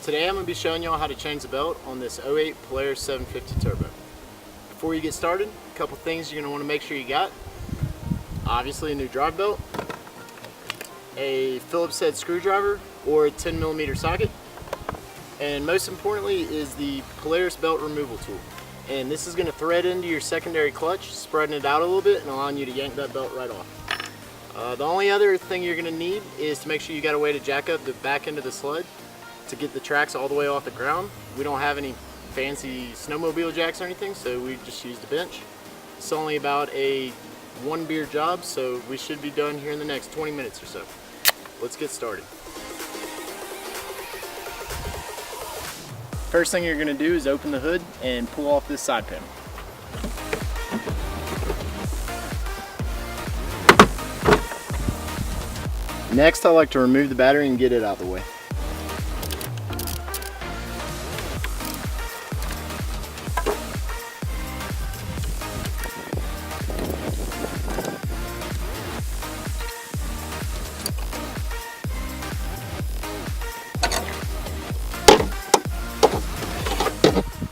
Today I'm going to be showing y'all how to change the belt on this 08 Polaris 750 Turbo. Before you get started, a couple things you're going to want to make sure you got. Obviously a new drive belt, a Phillips head screwdriver or a 10mm socket, and most importantly is the Polaris belt removal tool. And this is going to thread into your secondary clutch, spreading it out a little bit and allowing you to yank that belt right off. The only other thing you're going to need is to make sure you got a way to jack up the back end of the sled to get the tracks all the way off the ground. We don't have any fancy snowmobile jacks or anything, so we just use the bench. It's only about a 1 beer job, so we should be done here in the next 20 minutes or so. Let's get started. First thing you're going to do is open the hood and pull off this side panel. Next, I like to remove the battery and get it out of the way.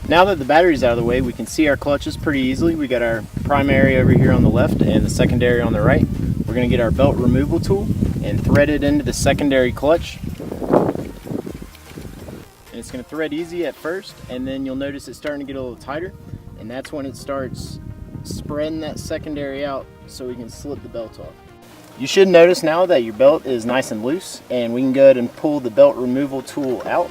Now that the battery's out of the way, we can see our clutches pretty easily. We got our primary over here on the left and the secondary on the right. We're going to get our belt removal tool and thread it into the secondary clutch. And it's going to thread easy at first, and then you'll notice it's starting to get a little tighter, and that's when it starts spreading that secondary out so we can slip the belt off. You should notice now that your belt is nice and loose, and we can go ahead and pull the belt removal tool out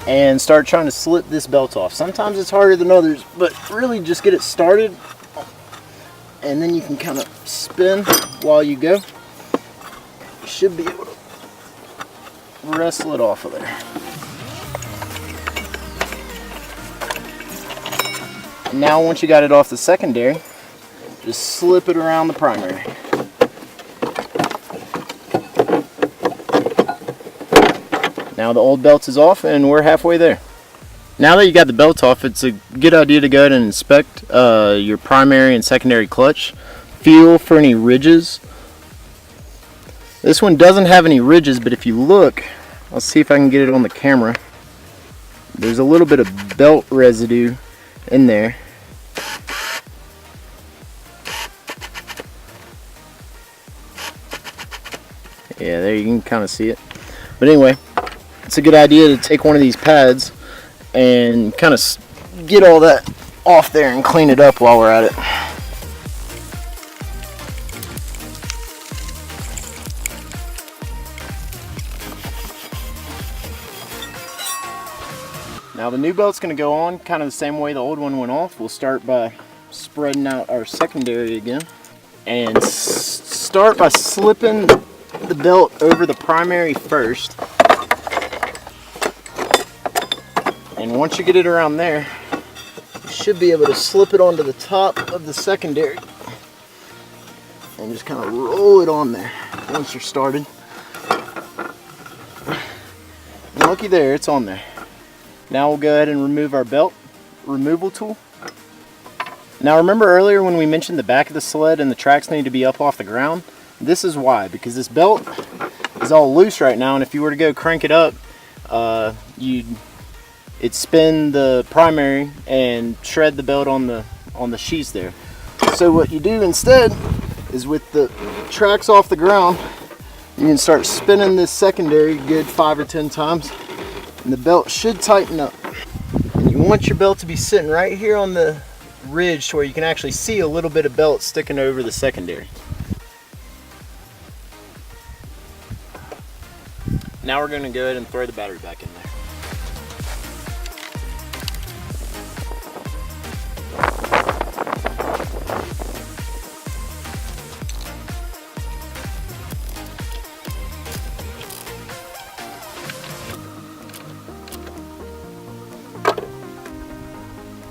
and start trying to slip this belt off. Sometimes it's harder than others, but really just get it started, and then you can kind of spin while you go. You should be able to wrestle it off of there. And now once you got it off the secondary, just slip it around the primary. Now the old belt is off and we're halfway there. Now that you got the belt off, it's a good idea to go ahead and inspect your primary and secondary clutch. Feel for any ridges. This one doesn't have any ridges, but if you look, I'll see if I can get it on the camera. There's a little bit of belt residue in there. Yeah, there you can kind of see it. But anyway, it's a good idea to take one of these pads and kind of get all that off there and clean it up while we're at it. Now the new belt's going to go on kind of the same way the old one went off. We'll start by spreading out our secondary again and start by slipping the belt over the primary first. And once you get it around there, you should be able to slip it onto the top of the secondary and just kind of roll it on there once you're started. And looky there, it's on there. Now we'll go ahead and remove our belt removal tool. Now remember earlier when we mentioned the back of the sled and the tracks need to be up off the ground? This is why, because this belt is all loose right now, and if you were to go crank it up, it'd spin the primary and shred the belt on the sheaths there. So what you do instead is, with the tracks off the ground, you can start spinning this secondary good 5 or 10 times, and the belt should tighten up. And you want your belt to be sitting right here on the ridge to where you can actually see a little bit of belt sticking over the secondary. Now we're going to go ahead and throw the battery back in there.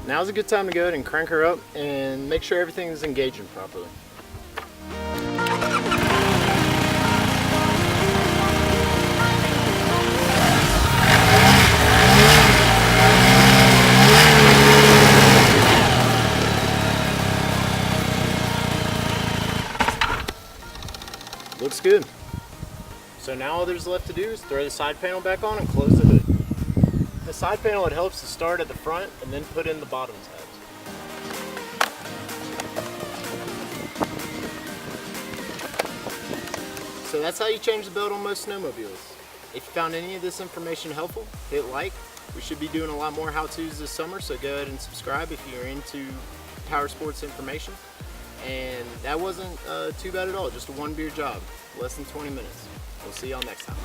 Now's a good time to go ahead and crank her up and make sure everything is engaging properly. Looks good. So now all there's left to do is throw the side panel back on and close the hood. The side panel, it helps to start at the front and then put in the bottom tabs. So that's how you change the belt on most snowmobiles. If you found any of this information helpful, hit like. We should be doing a lot more how-tos this summer, so go ahead and subscribe if you're into power sports information. And that wasn't too bad at all, just a one beer job, less than 20 minutes. We'll see y'all next time.